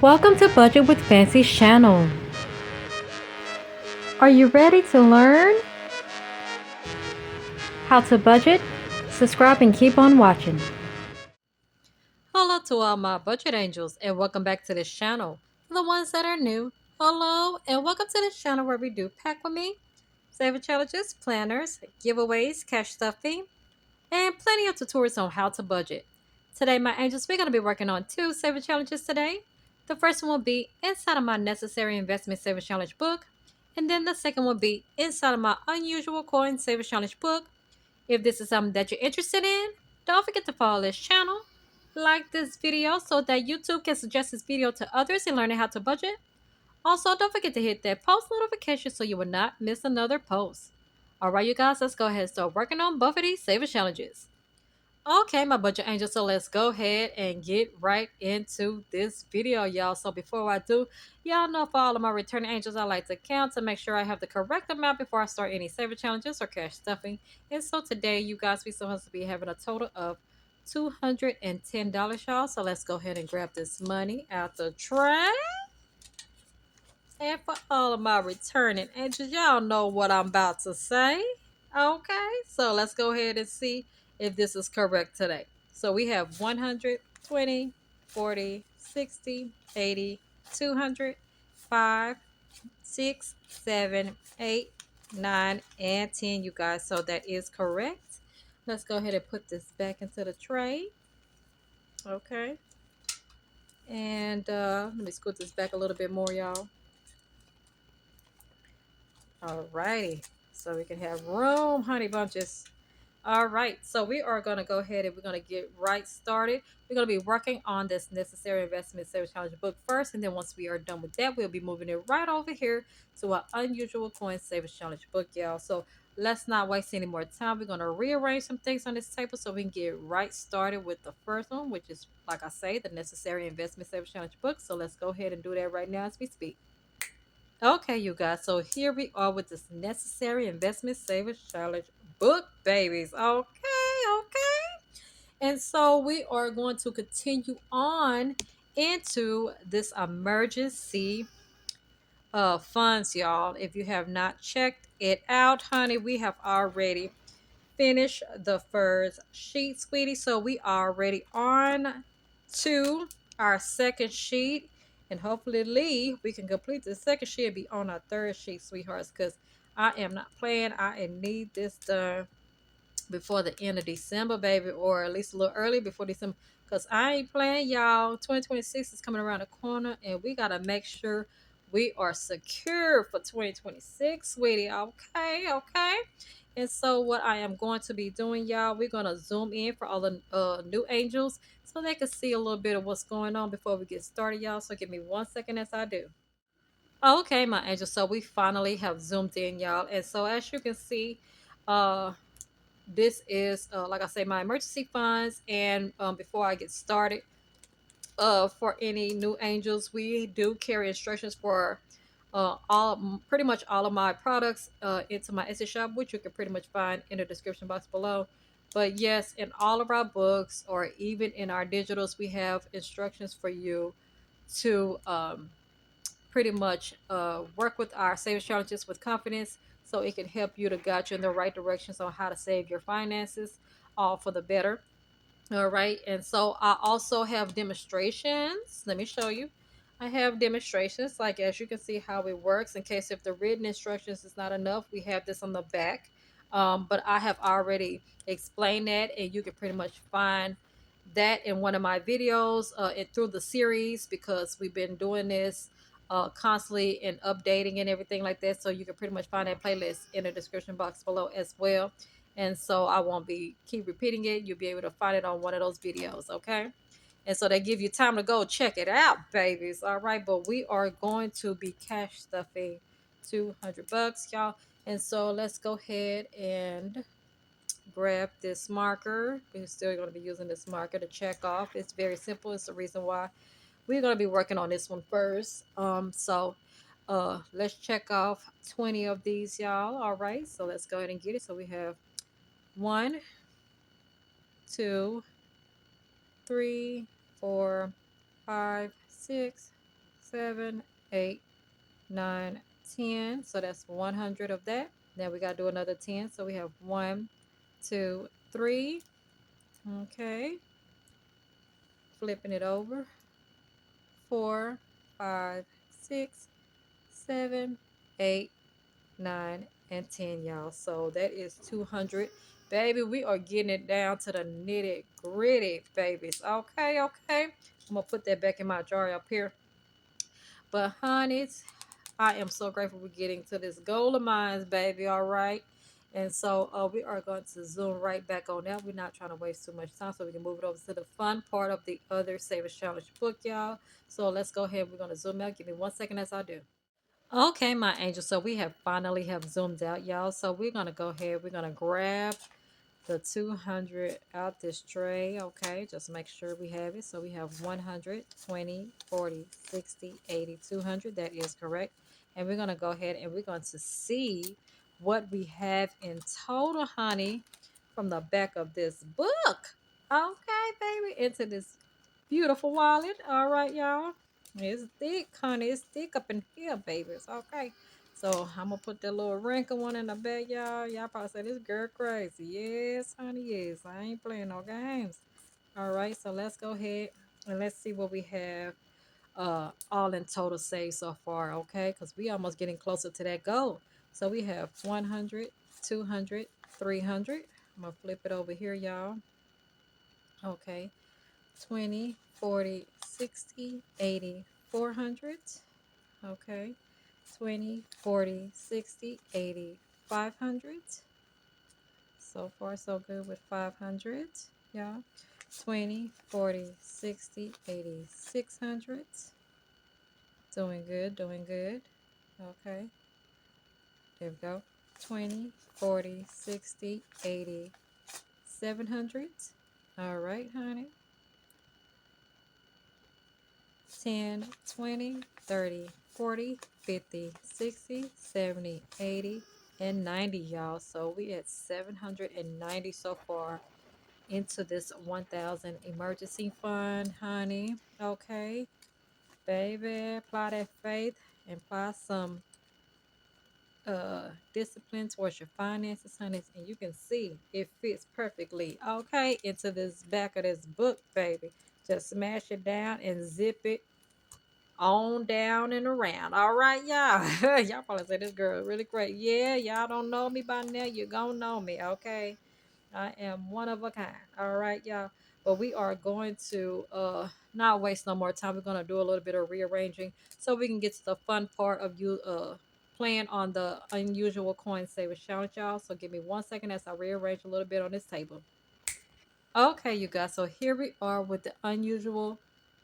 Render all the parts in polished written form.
Welcome to Budget with Fancy's channel. Are you ready to learn how to budget? Subscribe and keep on watching. Hello to all my budget angels and welcome back to this channel. For the ones that are new, hello and welcome to this channel where we do pack with me, saving challenges, planners, giveaways, cash stuffing, and plenty of tutorials on how to budget. Today, my angels, we're going to be working on two saving challenges today. The first one will be inside of my necessary investment saving challenge book, and then the second will be inside of my unusual coin saving challenge book. If this is something that you're interested in, don't forget to follow this channel, like this video so that YouTube can suggest this video to others in learning how to budget. Also, don't forget to hit that post notification so you will not miss another post. Alright, you guys, let's go ahead and start working on both of these saving challenges. Okay, my budget angels, so let's go ahead and get right into this video, y'all. So before I do, y'all know for all of my returning angels, I like to count to make sure I have the correct amount before I start any saver challenges or cash stuffing. And so today, you guys, we supposed to be having a total of $210, y'all. So let's go ahead and grab this money out the tray. And for all of my returning angels, y'all know what I'm about to say. Okay, so let's go ahead and see if this is correct today. So we have 100, 20, 40, 60, 80, 200, 5, 6, 7, 8, 9, and 10, you guys. So that is correct. Let's go ahead and put this back into the tray. Okay. And let me scoot this back a little bit more, y'all. Alrighty. So we can have room, honey bunches. All right, so we are going to go ahead and we're going to get right started. We're going to be working on this necessary investment savings challenge book first, and then once we are done with that, we'll be moving it right over here to our unusual coin savings challenge book, y'all. So let's not waste any more time. We're going to rearrange some things on this table so we can get right started with the first one, which is, like I say, the necessary investment savings challenge book. So let's go ahead and do that right now as we speak. Okay, you guys. So here we are with this necessary investment savers challenge book, babies. Okay. And so we are going to continue on into this emergency funds, y'all. If you have not checked it out, honey, we have already finished the first sheet, sweetie. So we are already on to our second sheet. And hopefully, Lee, we can complete the second sheet and be on our third sheet, sweethearts, because I am not playing. I need this done before the end of December, baby, or at least a little early before December. Because I ain't playing, y'all. 2026 is coming around the corner, and we got to make sure we are secure for 2026, sweetie. Okay. And so, what I am going to be doing, y'all, we're going to zoom in for all the new angels so they can see a little bit of what's going on before we get started, y'all. So, give me 1 second as I do. Okay, my angels. So, we finally have zoomed in, y'all. And so, as you can see, uh, this is like I say, my emergency funds. And before I get started, for any new angels, we do carry instructions for pretty much all of my products into my Etsy shop, which you can pretty much find in the description box below. But yes, in all of our books or even in our digitals, we have instructions for you to pretty much work with our savings challenges with confidence, so it can help you to guide you in the right directions on how to save your finances, all for the better. All right. And so I also have demonstrations. Let me show you. I have demonstrations, like as you can see how it works. In case if the written instructions is not enough, we have this on the back. But I have already explained that, and you can pretty much find that in one of my videos through the series, because we've been doing this constantly and updating and everything like that. So you can pretty much find that playlist in the description box below as well. And so I won't be keep repeating it. You'll be able to find it on one of those videos, okay? And so they give you time to go check it out, babies. All right, but we are going to be cash stuffing 200 bucks, y'all. And so let's go ahead and grab this marker. We're still going to be using this marker to check off. It's very simple. It's the reason why we're going to be working on this one first. Let's check off 20 of these, y'all. All right, so let's go ahead and get it. So we have 1, 2, 3, 4, 5, 6, 7, 8, 9, 10. So that's 100 of that. Now we got to do another 10. So we have 1, 2, 3. Okay. Flipping it over. 4, 5, 6, 7, 8, 9, and 10, y'all. So that is 200. Baby, we are getting it down to the nitty gritty, babies. Okay, okay. I'm going to put that back in my jar up here. But, honeys, I am so grateful we're getting to this goal of mine, baby. All right. And so we are going to zoom right back on that. We're not trying to waste too much time, so we can move it over to the fun part of the other Savers Challenge book, y'all. So let's go ahead. We're going to zoom out. Give me 1 second as I do. Okay, my angel. So we have finally have zoomed out, y'all. So we're going to go ahead. We're going to grab the 200 out this tray. Okay, just make sure we have it. So we have 100, 20, 40, 60, 80, 200. That is correct. And we're going to go ahead and we're going to see what we have in total, honey, from the back of this book. Okay, baby, into this beautiful wallet. All right, y'all. It's thick, honey. It's thick up in here, babies. Okay. So I'm gonna put that little wrinkle one in the back, y'all. Y'all probably say this girl crazy. Yes, honey, yes. I ain't playing no games. All right, so let's go ahead and let's see what we have all in total saved so far, okay? Because we almost getting closer to that goal. So we have 100, 200, 300. I'm gonna flip it over here, y'all. Okay. 20, 40, 60, 80, 400. Okay. 20, 40, 60, 80, 500. So far, so good with 500. Yeah. 20, 40, 60, 80, 600. Doing good, doing good. Okay. There we go. 20, 40, 60, 80, 700. All right, honey. 10, 20, 30, 40, 50, 60, 70, 80, and 90, y'all. So we at 790 so far into this 1,000 emergency fund, honey. Okay, baby, apply that faith and apply some discipline towards your finances, honey, and you can see it fits perfectly, okay, into this back of this book, baby. Just smash it down and zip it on down and around. All right, y'all. Y'all probably say this girl is really great. Yeah, y'all don't know me by now. You're gonna know me, okay? I am one of a kind. All right, y'all. But we are going to not waste no more time. We're gonna do a little bit of rearranging so we can get to the fun part of you playing on the unusual coin savers challenge, y'all. So give me 1 second as I rearrange a little bit on this table. Okay, you guys. So here we are with the unusual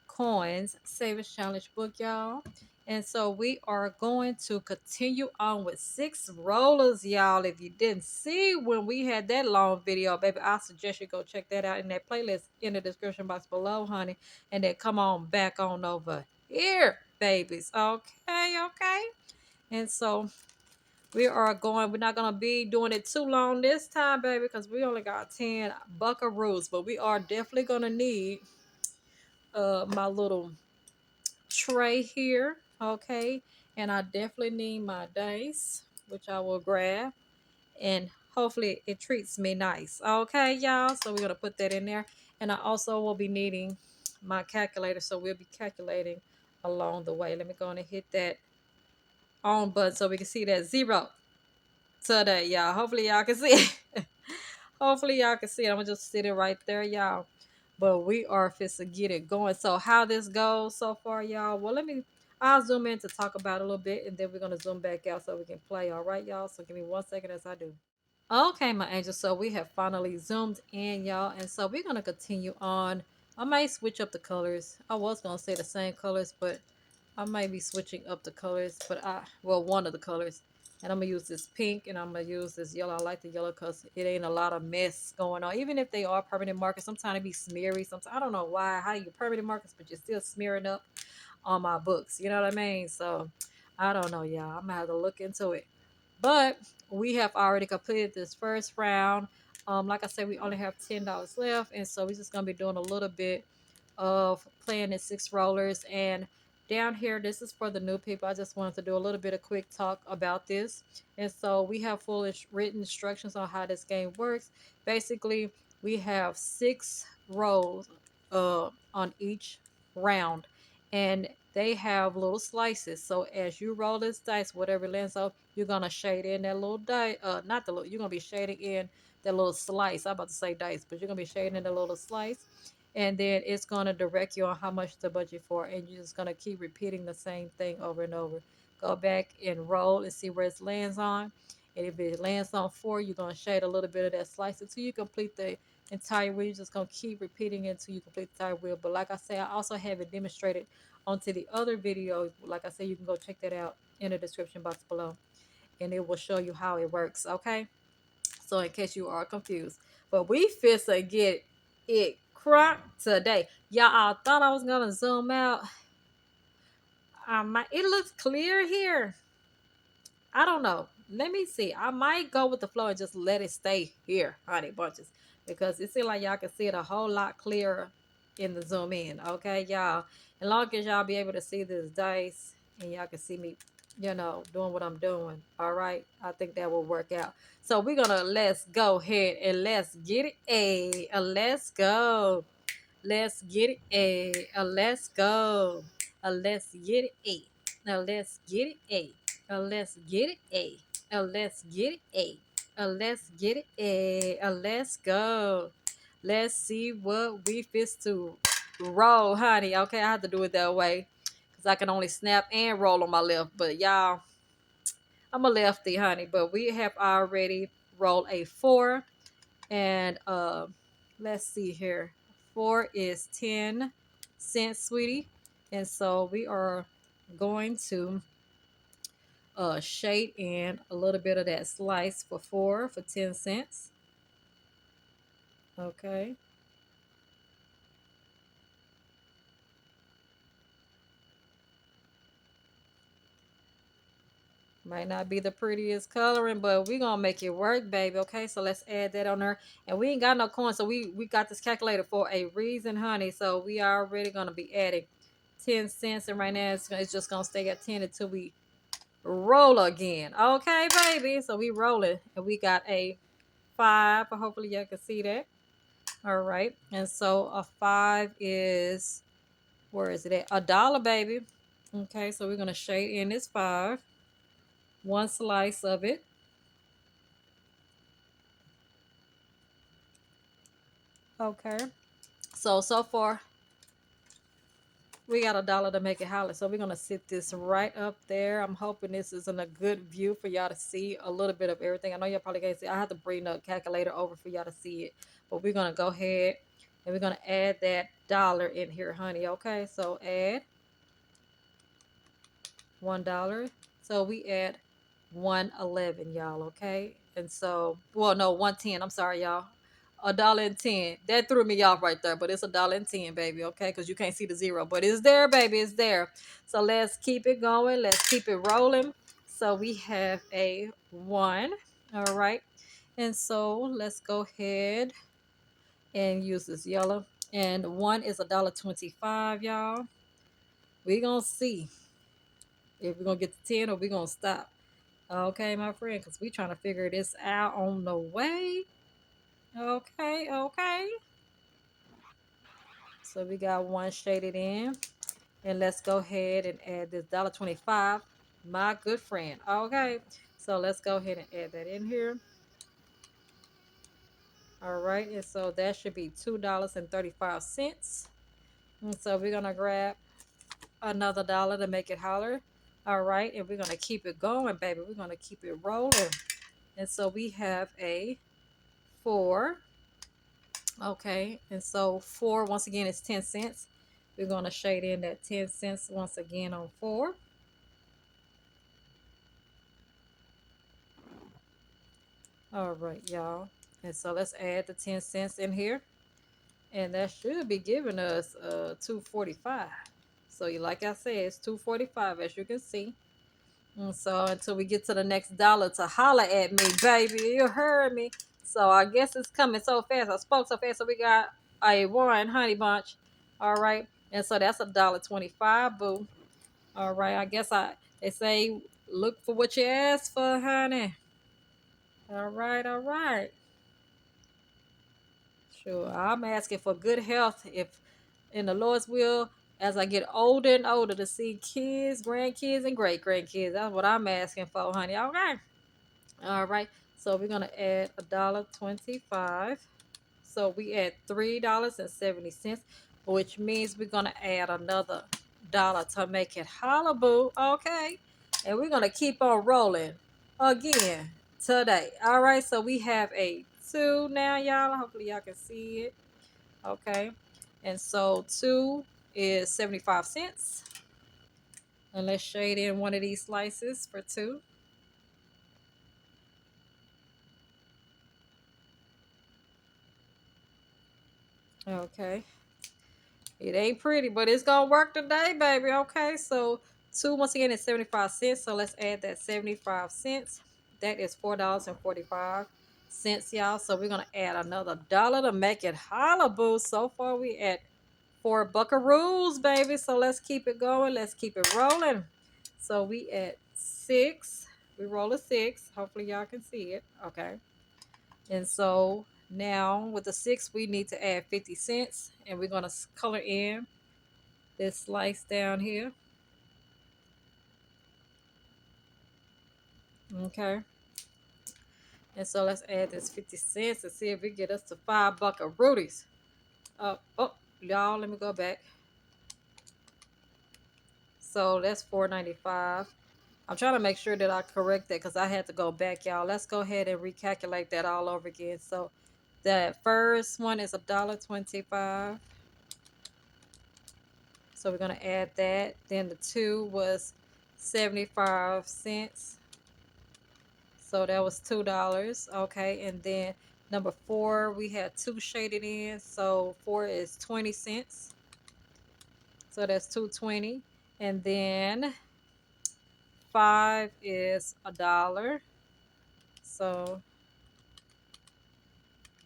coins savers challenge book, y'all. And so we are going to continue on with 6 rollers, y'all. If you didn't see when we had that long video, baby, I suggest you go check that out in that playlist in the description box below, honey. And then come on back on over here, babies. Okay, okay. And so we're not gonna be doing it too long this time, baby, because we only got 10 buckaroos, but we are definitely gonna need my little tray here, okay? And I definitely need my dice, which I will grab, and hopefully it treats me nice, okay, y'all? So we're gonna put that in there, and I also will be needing my calculator, so we'll be calculating along the way. Let me go and hit that on button so we can see that 0 today, y'all. Hopefully y'all can see it. Hopefully y'all can see it. I'm gonna just sit it right there, y'all. But we are fit to get it going. So how this goes so far, y'all? Well, I'll zoom in to talk about it a little bit, and then we're gonna zoom back out so we can play. All right, y'all. So give me 1 second as I do. Okay, my angels. So we have finally zoomed in, y'all, and so we're gonna continue on. I might switch up the colors. I was gonna say the same colors, but I might be switching up the colors. But one of the colors, and I'm gonna use this pink, and I'm gonna use this yellow. I like the yellow because it ain't a lot of mess going on. Even if they are permanent markers, sometimes it be smeary. Sometimes I don't know why. How you permanent markers, but you're still smearing up on my books. You know what I mean? So I don't know, y'all. I'm gonna have to look into it. But we have already completed this first round. Like I said, we only have $10 left, and so we're just gonna be doing a little bit of playing the 6 rollers. And down here, this is for the new people. I just wanted to do a little bit of quick talk about this. And so we have full written instructions on how this game works. Basically, we have 6 rows on each round, and they have little slices. So as you roll this dice, whatever lands on, you're gonna shade in that little dice. Not the little. You're gonna be shading in that little slice. I'm about to say dice, but you're gonna be shading in the little slice, and then it's gonna direct you on how much to budget for, and you're just gonna keep repeating the same thing over and over. Go back and roll and see where it lands on, and if it lands on 4, you're gonna shade a little bit of that slice until you complete the entire wheel. You're just gonna keep repeating it until you complete the entire wheel. But like I say, I also have it demonstrated onto the other videos. Like I said, you can go check that out in the description box below, and it will show you how it works. Okay, so in case you are confused, but we finna get it crunk today. Y'all thought I was gonna zoom out. It looks clear here. I don't know. Let me see. I might go with the flow and just let it stay here, honey bunches, because it seems like y'all can see it a whole lot clearer in the zoom in. Okay, y'all. As long as y'all be able to see this dice and y'all can see me, doing what I'm doing. All right. I think that will work out. So we're gonna let's go ahead and let's get it. Let's go. Let's get it. Let's go. Let's get it. Now let's get it. Let's get it. Let's get it. Let's get it. Let's go. Let's see what we fist to roll, honey. Okay, I have to do it that way because I can only snap and roll on my left. But y'all, I'm a lefty, honey. But we have already rolled a 4, and let's see here. 4 is 10 cents, sweetie. And so we are going to shade in a little bit of that slice for 4 for 10 cents. Okay. Might not be the prettiest coloring, but we're gonna make it work, baby. Okay, so let's add that on there. And we ain't got no coins, so we got this calculator for a reason, honey. So we are already gonna be adding 10 cents, and right now it's just gonna stay at 10 until we roll again. Okay, baby. So we rolling, and we got a 5. Hopefully y'all can see that. All right, and so a 5 is, where is it at? $1, baby. Okay, so we're gonna shade in this 5. One slice of it. Okay. So far we got $1 to make it holler. So we're gonna sit this right up there. I'm hoping this is in a good view for y'all to see a little bit of everything. I know y'all probably can't see. I have to bring the calculator over for y'all to see it. But we're gonna go ahead and we're gonna add that dollar in here, honey. Okay, so add $1. So we add 111, y'all. Okay, and so, well, no, 110. I'm sorry, y'all. $1.10. That threw me off right there, but it's $1.10, baby. Okay, because you can't see the zero, but it's there, baby. It's there. So let's keep it going. Let's keep it rolling. So we have a 1. All right, and so let's go ahead and use this yellow. And 1 is $1.25, y'all. We gonna see if we're gonna get to 10 or we're gonna stop. Okay, my friend, because we trying to figure this out on the way. Okay. So we got 1 shaded in. And let's go ahead and add this $1.25, my good friend. Okay. So let's go ahead and add that in here. All right. And so that should be $2.35. And so we're gonna grab another dollar to make it holler. All right, and we're gonna keep it going, baby. We're gonna keep it rolling. And so we have a 4. Okay, and so 4 once again is 10 cents. We're gonna shade in that 10 cents once again on 4. All right, y'all. And so let's add the 10 cents in here. And that should be giving us 245. So like I said, it's 245 as you can see. And so until we get to the next dollar to holler at me, baby. You heard me. So I guess it's coming so fast. I spoke so fast. So we got a 1 honey bunch. All right. And so that's $1.25, boo. All right, I guess they say look for what you ask for, honey. All right, all right. Sure, I'm asking for good health if in the Lord's will as I get older and older to see kids, grandkids, and great grandkids. That's what I'm asking for, honey. Okay. All right. So we're gonna add $1.25. So we add $3.70, which means we're gonna add another dollar to make it hollaboo. Okay. And we're gonna keep on rolling again today. All right. So we have a two now, y'all. Hopefully y'all can see it. Okay. And so two is 75 cents. And let's shade in one of these slices for two. Okay. It ain't pretty, but it's gonna work today, baby. Okay, so two once again is 75 cents. So let's add that 75 cents. That is $4.45, y'all. So we're gonna add another dollar to make it hollaboo. So far we at 4 buckaroos, baby. So let's keep it going. Let's keep it rolling. So we at six. We roll a six. Hopefully y'all can see it. Okay. And so now with the six, we need to add 50 cents. And we're gonna color in this slice down here. Okay. And so let's add this 50 cents and see if we get us to 5 buckaroos. Oh, y'all, let me go back. So that's $4.95. I'm trying to make sure that I correct that because I had to go back, y'all. Let's go ahead and recalculate that all over again. So that first one is $1.25. So we're gonna add that. Then the two was 75 cents. So that was $2. Okay, and then number four, we had two shaded in. So four is 20 cents. So that's 2.20. And then five is $1. So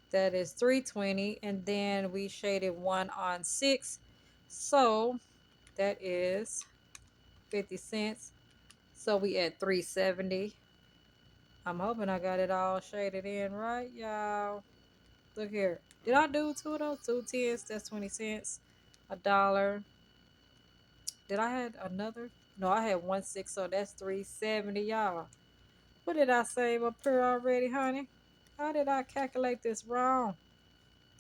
that is 3.20. And then we shaded one on six. So that is 50 cents. So we at 3.70. I'm hoping I got it all shaded in right, y'all. Look here. Did I do two of those? 2 tens, that's 20 cents. $1. Did I had another? No, I had 1 6, so that's 3.70, y'all. What did I save up here already, honey? How did I calculate this wrong?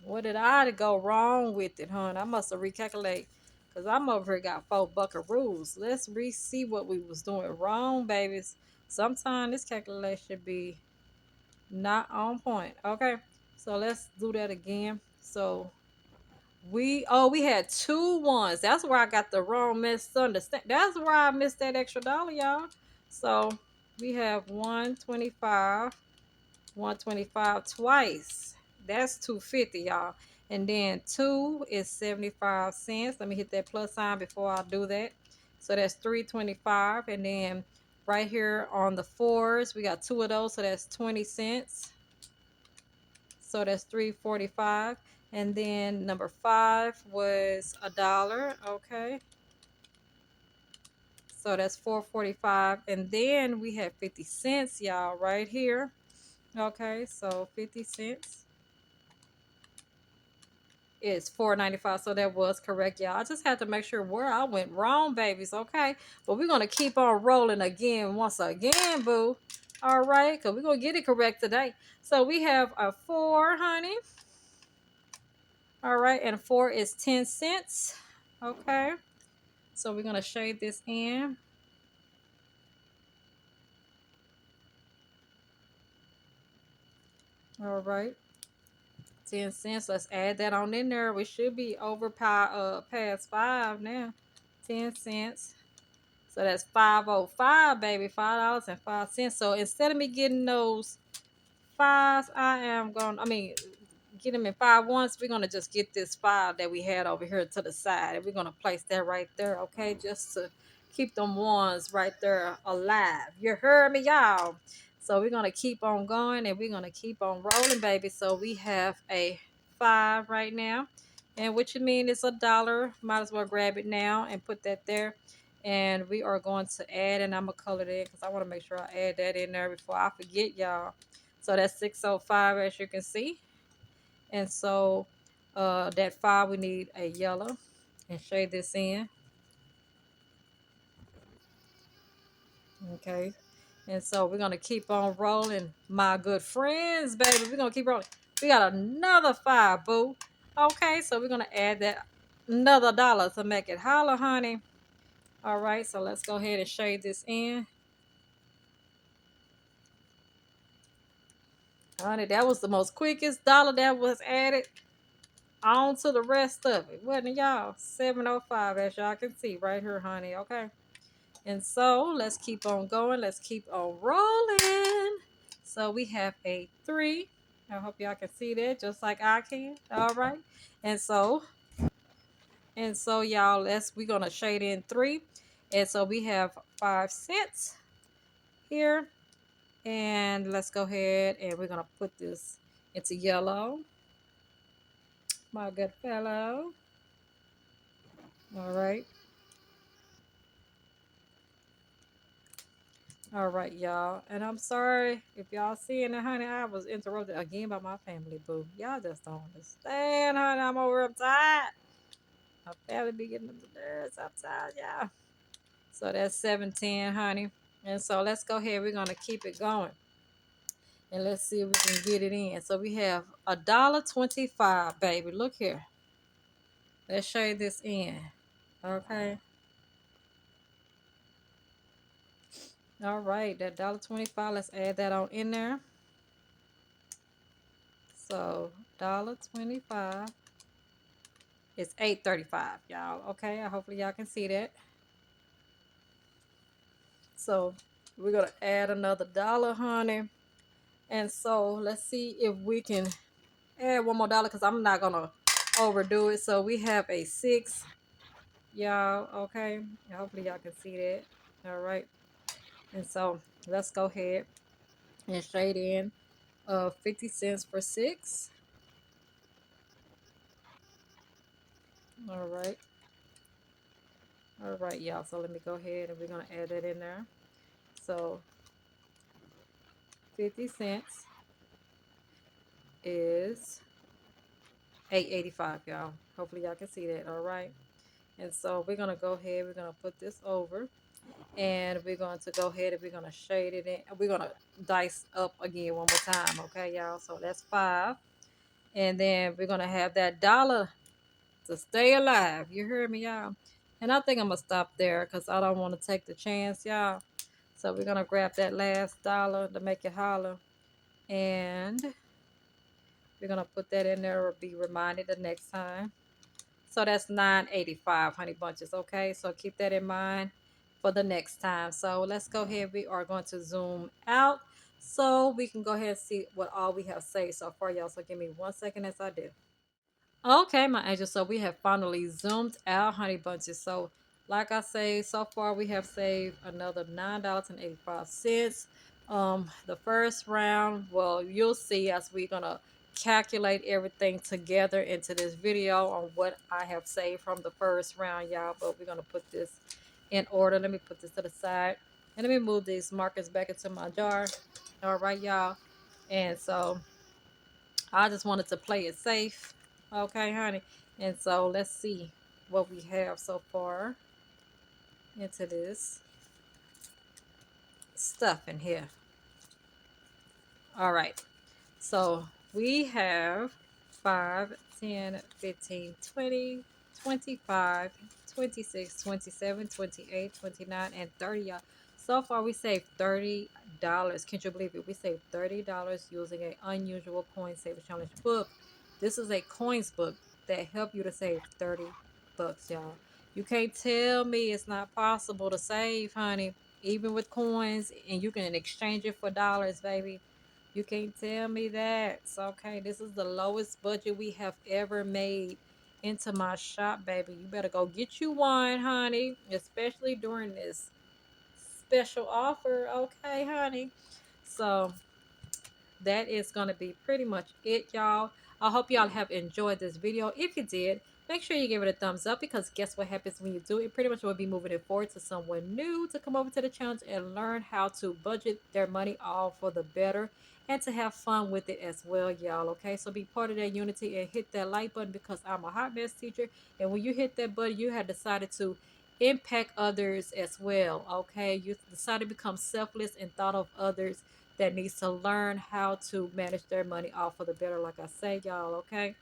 What did I go wrong with it, honey? I must have recalculated. Because I'm over here got 4 buckaroos. Let's see what we was doing wrong, babies. Sometimes this calculation be not on point. Okay, so let's do that again. So we had 2 1s. That's where I got the wrong misunderstand. That's where I missed that extra dollar, y'all. So we have 125, 125 twice. That's 250, y'all. And then two is 75 cents. Let me hit that plus sign before I do that. So that's 325. And then right here on the fours, we got two of those. So that's 20 cents. So that's 3.45. And then number five was $1. Okay. So that's 4.45. And then we have 50 cents, y'all, right here. Okay, so 50 cents is 4.95. So that was correct, y'all. I just had to make sure where I went wrong, babies. Okay. But we're gonna keep on rolling again once again, boo. All right, because we're gonna get it correct today. So we have a 4, honey. All right, and 4 is 10 cents. Okay, so we're gonna shade this in. All right, 10 cents. Let's add that on in there. We should be over past 5 now. 10 cents. So that's 5.05, baby. $5.05. So instead of me getting those fives, get them in 5 1s. We're gonna just get this 5 that we had over here to the side, and we're gonna place that right there, okay, just to keep them ones right there alive. You heard me, y'all? So we're gonna keep on going, and we're gonna keep on rolling, baby. So we have a 5 right now, and what you mean it's $1. Might as well grab it now and put that there. And we are going to add, and I'm going to color it in because I want to make sure I add that in there before I forget, y'all. So that's 605, as you can see. And so that 5, we need a yellow, and shade this in. Okay. And so we're going to keep on rolling, my good friends, baby. We're going to keep rolling. We got another 5, boo. Okay, so we're going to add that another dollar to make it holler, honey. All right, so let's go ahead and shade this in. Honey, that was the most quickest dollar that was added on to the rest of it, wasn't it, y'all? 705, as y'all can see right here, honey. Okay. And so let's keep on going. Let's keep on rolling. So we have a 3. I hope y'all can see that just like I can. All right. And so y'all, we're gonna shade in 3. And so we have 5 cents here. And let's go ahead and we're gonna put this into yellow. My good fellow. All right. All right, y'all. And I'm sorry if y'all seeing it, honey. I was interrupted again by my family, boo. Y'all just don't understand, honey. I'm over uptight. My family be getting the nerves upside, y'all. So that's 710, honey. And so let's go ahead. We're gonna keep it going. And let's see if we can get it in. So we have $1.25, baby. Look here. Let's shade this in. Okay. All right, that $1.25. Let's add that on in there. So $1.25 is $8.35, y'all. Okay, hopefully y'all can see that. So we're gonna add another dollar, honey. And so let's see if we can add one more dollar because I'm not gonna overdo it. So we have a 6, y'all. Okay, hopefully y'all can see that. All right. And so let's go ahead and shade in 50 cents for 6. All right. All right, y'all. So let me go ahead and we're gonna add that in there. So 50 cents is 8.85, y'all. Hopefully y'all can see that. All right. And so we're gonna go ahead. We're gonna put this over, and we're going to go ahead and we're gonna shade it in. We're gonna dice up again one more time. Okay, y'all. So that's 5, and then we're gonna have that dollar to stay alive. You heard me, y'all? And I think I'm gonna stop there because I don't want to take the chance, y'all. So we're gonna grab that last dollar to make it holler, and we're gonna put that in there or be reminded the next time. So that's 9.85, honey bunches. Okay, so keep that in mind for the next time. So let's go ahead. We are going to zoom out so we can go ahead and see what all we have saved so far, y'all. So give me 1 second as I do. Okay, my angels. So we have finally zoomed out, honey bunches. So like I say, so far we have saved another $9.85. The first round, well, you'll see as we're gonna calculate everything together into this video on what I have saved from the first round, y'all. But we're gonna put this in order. Let me put this to the side, and let me move these markers back into my jar. All right, y'all. And so I just wanted to play it safe. Okay, honey. And so let's see what we have so far into this stuff in here. All right. So we have 5, 10, 15, 20, 25, 26, 27, 28, 29, and 30. Y'all. So far we saved $30. Can't you believe it? We saved $30 using an unusual coin saver challenge book. This is a coins book that help you to save 30 bucks, y'all. You can't tell me it's not possible to save, honey, even with coins, and you can exchange it for dollars, baby. You can't tell me that. It's okay. This is the lowest budget we have ever made into my shop, baby. You better go get you one, honey, especially during this special offer. Okay, honey. So that is going to be pretty much it, y'all. I hope y'all have enjoyed this video. If you did, Make sure you give it a thumbs up, because guess what happens when you do it? Pretty much will be moving it forward to someone new to come over to the challenge and learn how to budget their money all for the better and to have fun with it as well, y'all. Okay, so be part of that unity and hit that like button, because I'm a hot mess teacher. And when you hit that button, you have decided to impact others as well. Okay, you decided to become selfless and thought of others that needs to learn how to manage their money all for the better, like I say, y'all. Okay.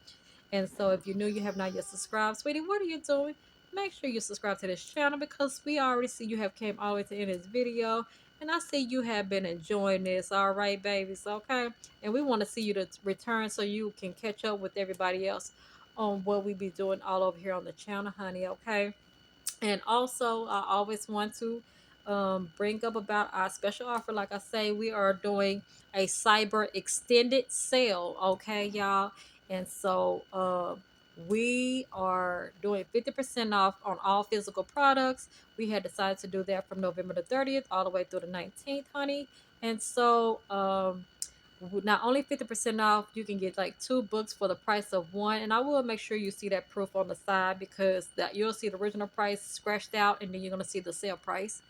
And so if you're new, you have not yet subscribed, sweetie, what are you doing? Make sure you subscribe to this channel, because we already see you have came all the way to the end of this video. And I see you have been enjoying this. All right, babies. Okay. And we want to see you to return so you can catch up with everybody else on what we be doing all over here on the channel, honey. Okay. And also, I always want to bring up about our special offer. Like I say, we are doing a cyber extended sale. Okay, y'all. And so we are doing 50% off on all physical products. We had decided to do that from November the 30th all the way through the 19th, honey. And so not only 50% off, you can get like 2 books for the price of one. And I will make sure you see that proof on the side, because that you'll see the original price scratched out, and then you're going to see the sale price.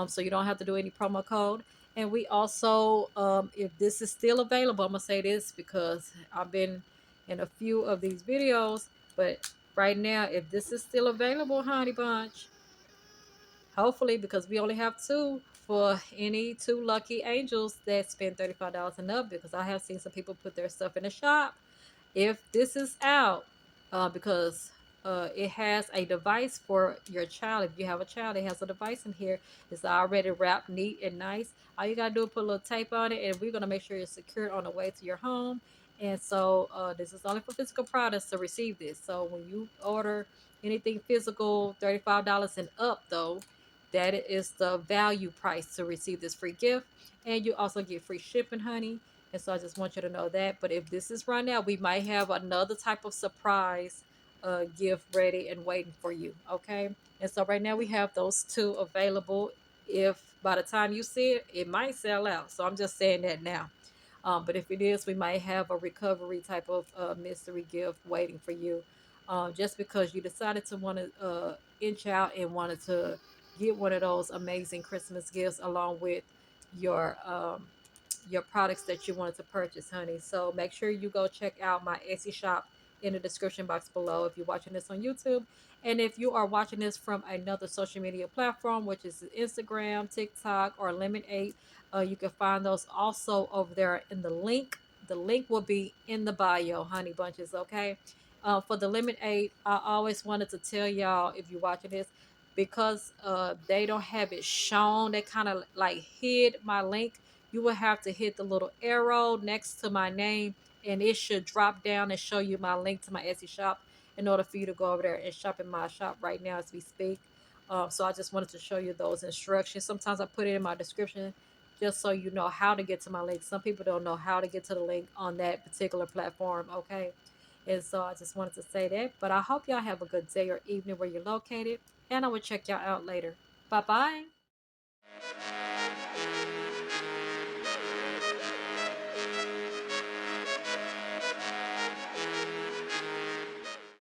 So you don't have to do any promo code. And we also, if this is still available, I'm going to say this because I've been in a few of these videos, but right now, if this is still available, honey bunch, hopefully, because we only have 2 for any 2 lucky angels that spend $35 and up, because I have seen some people put their stuff in the shop. If this is out, because it has a device for your child. If you have a child, it has a device in here. It's already wrapped neat and nice. All you gotta do is put a little tape on it, and we're gonna make sure it's secured on the way to your home. And so this is only for physical products to receive this. So when you order anything physical, $35 and up, though, that is the value price to receive this free gift. And you also get free shipping, honey. And so I just want you to know that. But if this is run out, we might have another type of surprise gift ready and waiting for you. Okay. And so right now we have those 2 available. If by the time you see it, it might sell out. So I'm just saying that now. But if it is, we might have a recovery type of mystery gift waiting for you. Just because you decided to want to inch out and wanted to get one of those amazing Christmas gifts along with your your products that you wanted to purchase, honey. So make sure you go check out my Etsy shop in the description box below if you're watching this on YouTube. And if you are watching this from another social media platform, which is Instagram, TikTok, or Lemonade, you can find those also over there in the link. The link will be in the bio, honey bunches, okay? For the Lemonade, I always wanted to tell y'all, if you're watching this, because they don't have it shown, they kind of like hid my link. You will have to hit the little arrow next to my name, and it should drop down and show you my link to my Etsy shop in order for you to go over there and shop in my shop right now as we speak. So I just wanted to show you those instructions. Sometimes I put it in my description just so you know how to get to my link. Some people don't know how to get to the link on that particular platform, okay? And so I just wanted to say that. But I hope y'all have a good day or evening where you're located, and I will check y'all out later. Bye bye.